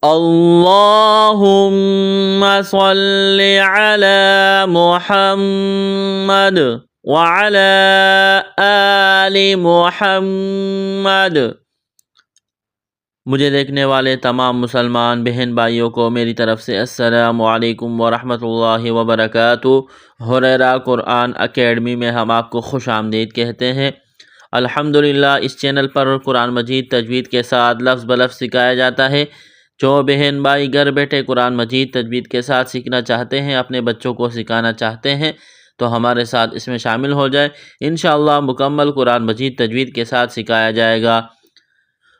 اللهم صل على محمد وعلى آل محمد۔ مجھے دیکھنے والے تمام مسلمان بہن بھائیوں کو میری طرف سے السلام علیکم ورحمۃ اللہ وبرکاتہ۔ ہریرہ قرآن اکیڈمی میں ہم آپ کو خوش آمدید کہتے ہیں۔ الحمدللہ اس چینل پر قرآن مجید تجوید کے ساتھ لفظ بلفظ سکھایا جاتا ہے۔ جو بہن بھائی گھر بیٹھے قرآن مجید تجوید کے ساتھ سیکھنا چاہتے ہیں، اپنے بچوں کو سکھانا چاہتے ہیں، تو ہمارے ساتھ اس میں شامل ہو جائے۔ انشاءاللہ مکمل قرآن مجید تجوید کے ساتھ سکھایا جائے گا۔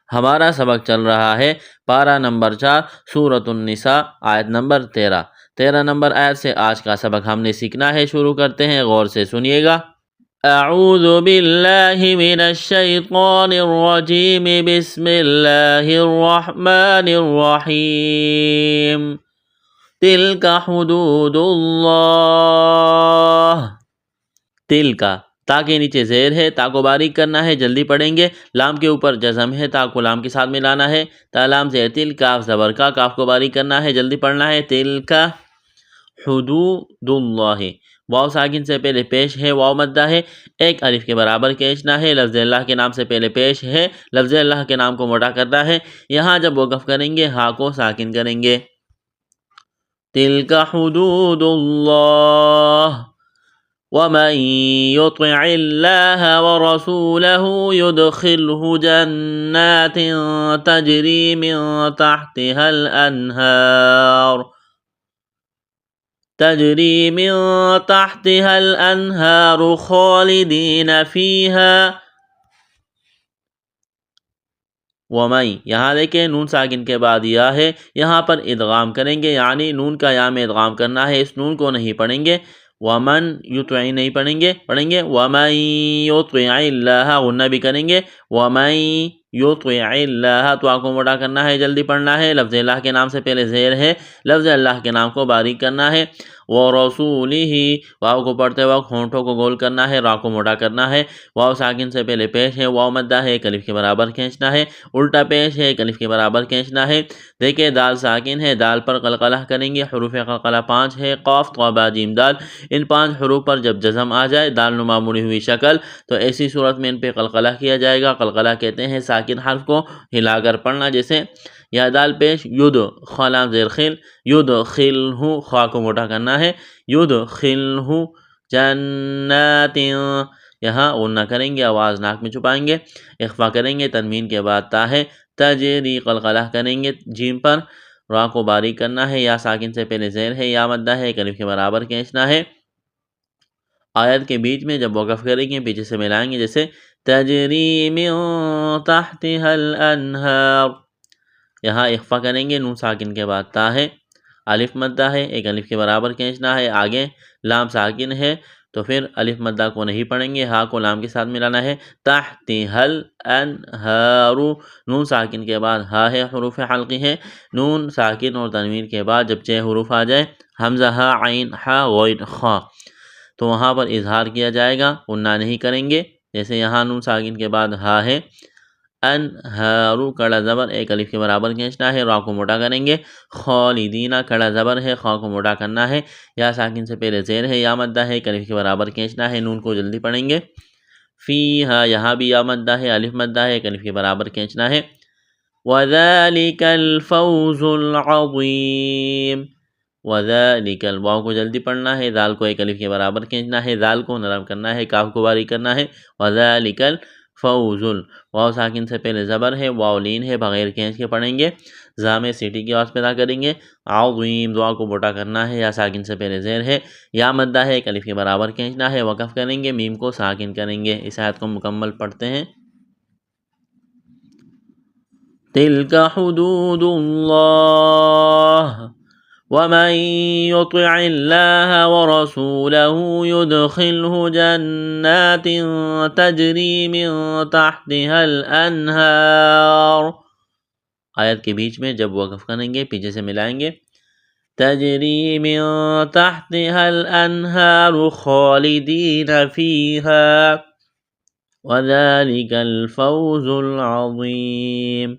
ہمارا سبق چل رہا ہے پارہ نمبر 4 سورۃ النساء آیت نمبر 13 نمبر آیت سے آج کا سبق ہم نے سیکھنا ہے۔ شروع کرتے ہیں، غور سے سنیے گا۔ اعوذ باللہ من الشیطان الرجیم، بسم اللہ الرحمن الرحیم۔ تلک حدود اللہ۔ تل کا تا کے نیچے زیر ہے، تا کو باریک کرنا ہے، جلدی پڑھیں گے۔ لام کے اوپر جزم ہے، تا کو لام کے ساتھ ملانا ہے۔ تا لام زیر تل، کاف زبر کا، کاف کو باریک کرنا ہے، جلدی پڑھنا ہے۔ تل کا حدود اللہ۔ واو ساکن سے پہلے پیش ہے، واو مدہ ہے، ایک الف کے برابر کھینچنا ہے۔ لفظ اللہ کے نام سے پہلے پیش ہے، لفظ اللہ کے نام کو موٹا کرنا ہے۔ یہاں جب وقف کریں گے ہا کو ساکن کریں گے۔ تلک حدود اللہ ومن يطع الله ورسوله يدخله جنات تجري من تحتها الأنهار خالدين فيها۔ ومن، یہاں دیکھیں نون ساکن کے بعد یا ہے، یہاں پر ادغام کریں گے، یعنی نون کا یا میں ادغام کرنا ہے، اس نون کو نہیں پڑھیں گے۔ ومن یطع نہیں پڑھیں گے ومن یطع اللہ، غنہ بھی کریں گے۔ ومن یطع اللہ، تو آپ کو موٹا کرنا ہے، جلدی پڑھنا ہے۔ لفظ اللہ کے نام سے پہلے زیر ہے، لفظ اللہ کے نام کو باریک کرنا ہے۔ ورسولہ، واو کو پڑھتے وقت ہونٹوں کو گول کرنا ہے، را کو موٹا کرنا ہے۔ واو ساکن سے پہلے پیش ہے، واو مدہ ہے، ایک الف کے برابر کھینچنا ہے۔ الٹا پیش ہے، ایک الف کے برابر کھینچنا ہے۔ دیکھیں دال ساکن ہے، دال پر قلقلہ کریں گے۔ حروف قلقلہ 5 ہے، قاف طا با جیم دال۔ ان 5 حروف پر جب جزم آ جائے، دال نما مڑی ہوئی شکل، تو ایسی صورت میں ان پہ قلقلہ کیا جائے گا۔ قلقلہ کہتے ہیں ساکن حرف کو ہلا کر پڑھنا، جیسے یا دال پیش ید، خا لام زیر خل، ید خلہ، خا کو موٹا کرنا ہے۔ ید خلہ جنات، یہاں غنہ کریں گے، آواز ناک میں چھپائیں گے، اخفا کریں گے، تنوین کے بعد تا ہے۔ تجری، قلقلہ کریں گے جیم پر، را کو باریک کرنا ہے، یا ساکن سے پہلے زیر ہے، یا مدہ ہے، ایک الف کے برابر کھینچنا ہے۔ آیت کے بیچ میں جب وقف کریں گے پیچھے سے ملائیں گے، جیسے تجری من تحتها الانہار، یہاں اخفا کریں گے، نون ساکن کے بعد تا ہے، الف مدہ ہے، ایک الف کے برابر کھینچنا ہے۔ آگے لام ساکن ہے تو پھر الف مدہ کو نہیں پڑھیں گے، ہا کو لام کے ساتھ ملانا ہے۔ تحتها الانہار، نون ساکن کے بعد ہا ہے، حروف حلقی ہے۔ نون ساکن اور تنوین کے بعد جب 6 حروف آ جائے، حمزہ ہا، عین ہا، غین خا، تو وہاں پر اظہار کیا جائے گا، غنہ نہیں کریں گے۔ جیسے یہاں نون ساکن کے بعد ہا ہے، انہارو کڑا زبر، ایک الف کے برابر کھینچنا ہے، را کو موٹا کریں گے۔ خالدین، کڑا زبر ہے، خا کو موٹا کرنا ہے، یا ساکن سے پہلے زیر ہے، یا مدہ ہے، ایک الف کے برابر کھینچنا ہے، نون کو جلدی پڑھیں گے۔ فیہا، یہاں بھی یا مدہ ہے، الف مدہ ہے، ایک الف کے برابر کھینچنا ہے۔ وذالک الفوز العظیم، وذالک، واو کو جلدی پڑھنا ہے، دال کو ایک الف کے برابر کھینچنا ہے، دال کو نرم کرنا ہے، کاف کو باریک کرنا ہے۔ وذالک الفوز، واو ساکن سے پہلے زبر ہے، واو لین ہے، بغیر کھینچ کے پڑھیں گے، زا میں سیٹی کی آواز پیدا کریں گے۔ عظیم، دعا کو موٹا کرنا ہے، یا ساکن سے پہلے زیر ہے، یا مدہ ہے، ایک الف کے برابر کھینچنا ہے، وقف کریں گے، میم کو ساکن کریں گے۔ اس آیت کو مکمل پڑھتے ہیں۔ تلک حدود اللہ ومن يطع الله ورسوله يدخله جنات تجري من تحتها الانہار، آیت کے بیچ میں جب وقف کریں گے پیچھے سے ملائیں گے۔ تجری من تحتها الانہار خالدین فیہا وذلك الفوز العظیم۔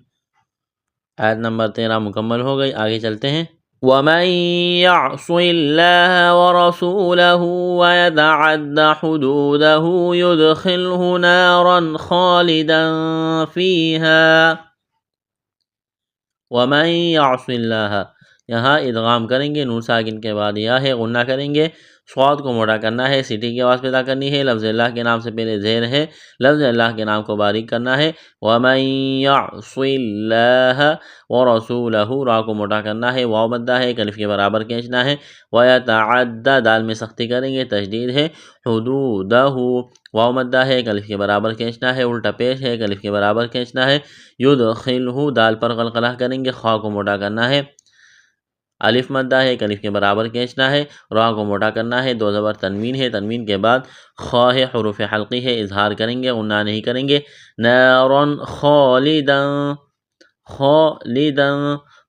آیت نمبر 13 مکمل ہو گئی، آگے چلتے ہیں۔ وَمَن يَعْصِ اللَّهَ وَرَسُولَهُ وَيَتَعَدَّ حُدُودَهُ يُدْخِلْهُ نَارًا خَالِدًا فِيهَا۔ وَمَن يَعْصِ اللَّهَ، یہاں ادغام کریں گے، نون ساکن کے بعد یا ہے، غنہ کریں گے، صاد کو موٹا کرنا ہے، سیٹی کی آواز پیدا کرنی ہے، لفظ اللہ کے نام سے پہلے زیر ہے، لفظ اللہ کے نام کو باریک کرنا ہے۔ وَمَن يَعْصِ اللَّهَ وَرَسُولَهُ، را کو موٹا کرنا ہے، واو مدہ ہے، الف کے برابر کھینچنا ہے۔ وَيَتَعَدَّ، دال میں سختی کریں گے، تشدید ہے، حدودہ، واو مدہ ہے، الف کے برابر کھینچنا ہے، الٹا پیش ہے، الف کے برابر کھینچنا ہے۔ یدخلہ، دال پر قلقلہ کریں گے، خا کو موٹا کرنا ہے، الف مدہ ہے، الف کے برابر کھینچنا ہے، را کو موٹا کرنا ہے، دو زبر تنوین ہے، تنوین کے بعد خا ہے، حروف حلقی ہے، اظہار کریں گے، غنہ نہیں کریں گے۔ نارن خالدن، خالدن،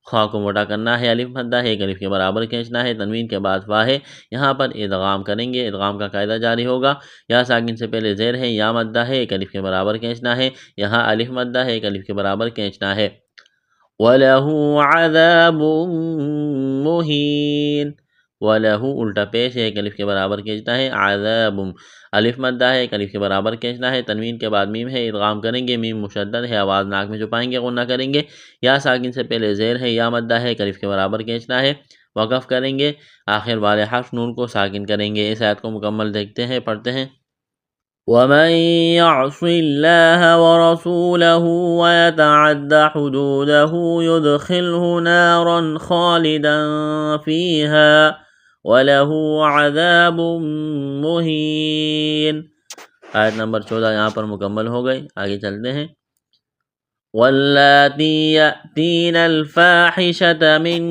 خا کو موٹا کرنا ہے، الف مدہ ہے، الف کے برابر کھینچنا ہے، تنوین کے بعد فا ہے، یہاں پر ادغام کریں گے، ادغام کا قاعدہ جاری ہوگا، یا ساکن سے پہلے زیر ہے، یا مدہ ہے، الف کے برابر کھینچنا ہے، یہاں الف مدہ ہے، الف کے برابر کھینچنا ہے۔ وَلَهُ عَذَابٌ مُّهِينٌ، وَلَهُ الٹا پیش ہے، الف کے برابر کھینچنا ہے، عذاب، الف مدہ ہے، الف کے برابر کھینچنا ہے، تنوین کے بعد میم ہے، ادغام کریں گے، میم مشدد ہے، آواز ناک میں چھپائیں گے، غنہ کریں گے، یا ساکن سے پہلے زیر ہے، یا مدہ ہے، الف کے برابر کھینچنا ہے، وقف کریں گے، آخر والے حرف نون کو ساکن کریں گے۔ اس آیت کو مکمل دیکھتے ہیں، پڑھتے ہیں۔ وَمَن يَعْصِ اللَّهَ وَرَسُولَهُ وَيَتَعَدَّ حُدُودَهُ يُدْخِلْهُ نَارًا خَالِدًا فِيهَا وَلَهُ عَذَابٌ مُّهِينٌ۔ آیت نمبر 14 یہاں پر مکمل ہو گئی، آگے چلتے ہیں۔ وَاللَّاتِي يَأْتِينَ الْفَاحِشَةَ مِن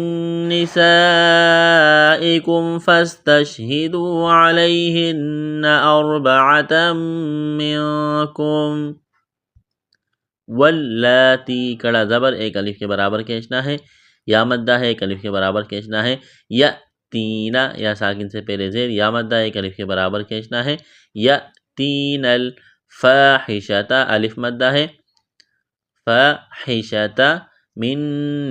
نِّسَائِكُمْ فَاسْتَشْهِدُوا عَلَيْهِنَّ أَرْبَعَةً مِّنكُمْ۔ واللاتی، کڑا زبر، ایک الف کے برابر کھینچنا ہے، یا مدہ ہے، ایک الف کے برابر کھینچنا ہے، یأتینا، یا ساکن سے پہلے زیر، یا مدہ ہے، ایک الف کے برابر کھینچنا ہے، یأتین الفاحشۃ، الف مدہ ہے، فاحشۃ من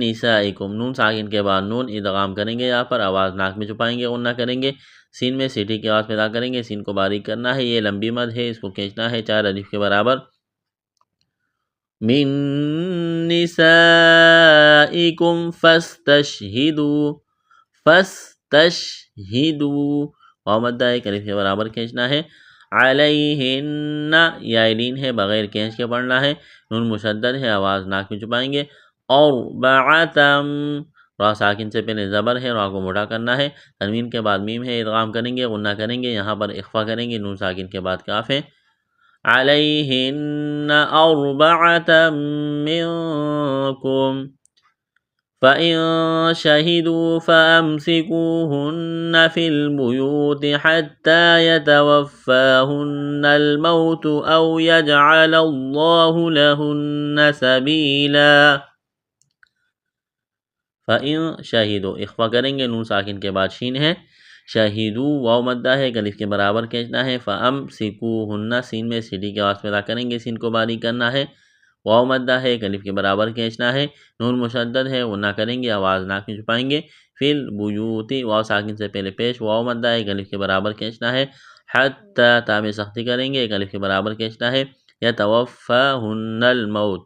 نسائکم، نون ساکن کے بعد نون ادغام کریں گے، یہاں پر آواز ناک میں چھپائیں گے، غنہ کریں گے، سین میں سیٹی کی آواز پیدا کریں گے، سین کو باریک کرنا ہے، یہ لمبی مد ہے، اس کو کھینچنا ہے 4 الف کے برابر۔ من نسائکم فاستشہدوا، فاستشہدوا، واو مدہ ہے، الف کے برابر کھینچنا ہے، علیہن، یا لین ہے، بغیر کھینچ کے پڑھنا ہے، نون مشدد ہے، آواز ناک میں چھپائیں گے، اربعتم، را ساکن سے پہلے زبر ہے، را کو موٹا کرنا ہے، تنوین کے بعد میم ہے، ادغام کریں گے، غنہ کریں گے، یہاں پر اخفا کریں گے، نون ساکن کے بعد کاف ہے، علیہن أربعة منکم فإن شهدوا فأمسكوهن في البيوت حتى يتوفاهن الموت أو يجعل الله لهن سبيلا۔ فإن شهدوا، اخفا کریں گے، نون ساکن کے بعد شین ہے، شہیدو، واو مدہ ہے، الف کے برابر کھینچنا ہے، فأمسکوہن، سین میں سیٹی کی آواز پیدا کریں گے، سین کو باریک کرنا ہے، واو مدہ ہے، الف کے برابر کھینچنا ہے، نون مشدد ہے، غنہ کریں گے، آواز ناک میں چھپائیں گے، فی البیوت، واو ساکن سے پہلے پیش، واو مدہ ہے، الف کے برابر کھینچنا ہے، حتی، تا میں سختی کریں گے، الف کے برابر کھینچنا ہے، یتوفاہن الموت،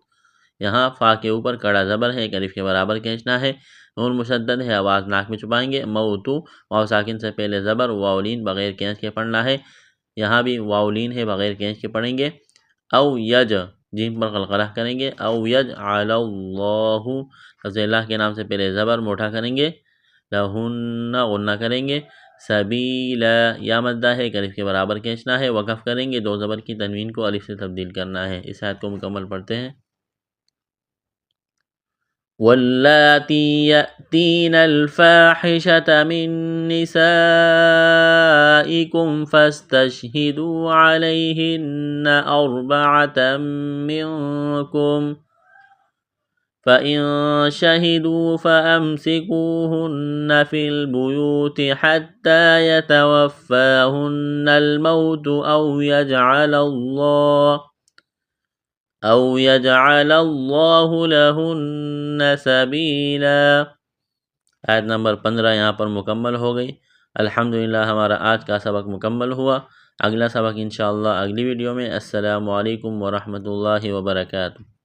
یہاں فا کے اوپر کڑا زبر ہے، الف کے برابر کھینچنا ہے، نون مشدد ہے، آواز ناک میں چھپائیں گے، موتو، واو ساکن سے پہلے زبر، واولین بغیر کھینچ کے پڑھنا ہے، یہاں بھی واولین ہے، بغیر کھینچ کے پڑھیں گے، او یج، جیم پر قلقلہ کریں گے، او یجعل اللہ، لفظ اللہ کے نام سے پہلے زبر موٹا کریں گے، لہن، غنہ کریں گے، سبیلا، یا مدہ ہے، الف کے برابر کھینچنا ہے، وقف کریں گے، دو زبر کی تنوین کو الف سے تبدیل کرنا ہے۔ اس آیت کو مکمل پڑھتے ہیں۔ واللاتی یأتین الفاحشة من نسائکم فاستشہدوا علیہن أربعة منکم فإن شهدوا فأمسكوهن في البيوت حتى يتوفاهن الموت أو يجعل الله لهن سبیلا۔ آیت نمبر 15 یہاں پر مکمل ہو گئی۔ الحمدللہ ہمارا آج کا سبق مکمل ہوا۔ اگلا سبق انشاءاللہ اگلی ویڈیو میں۔ السلام علیکم ورحمۃ اللہ وبرکاتہ۔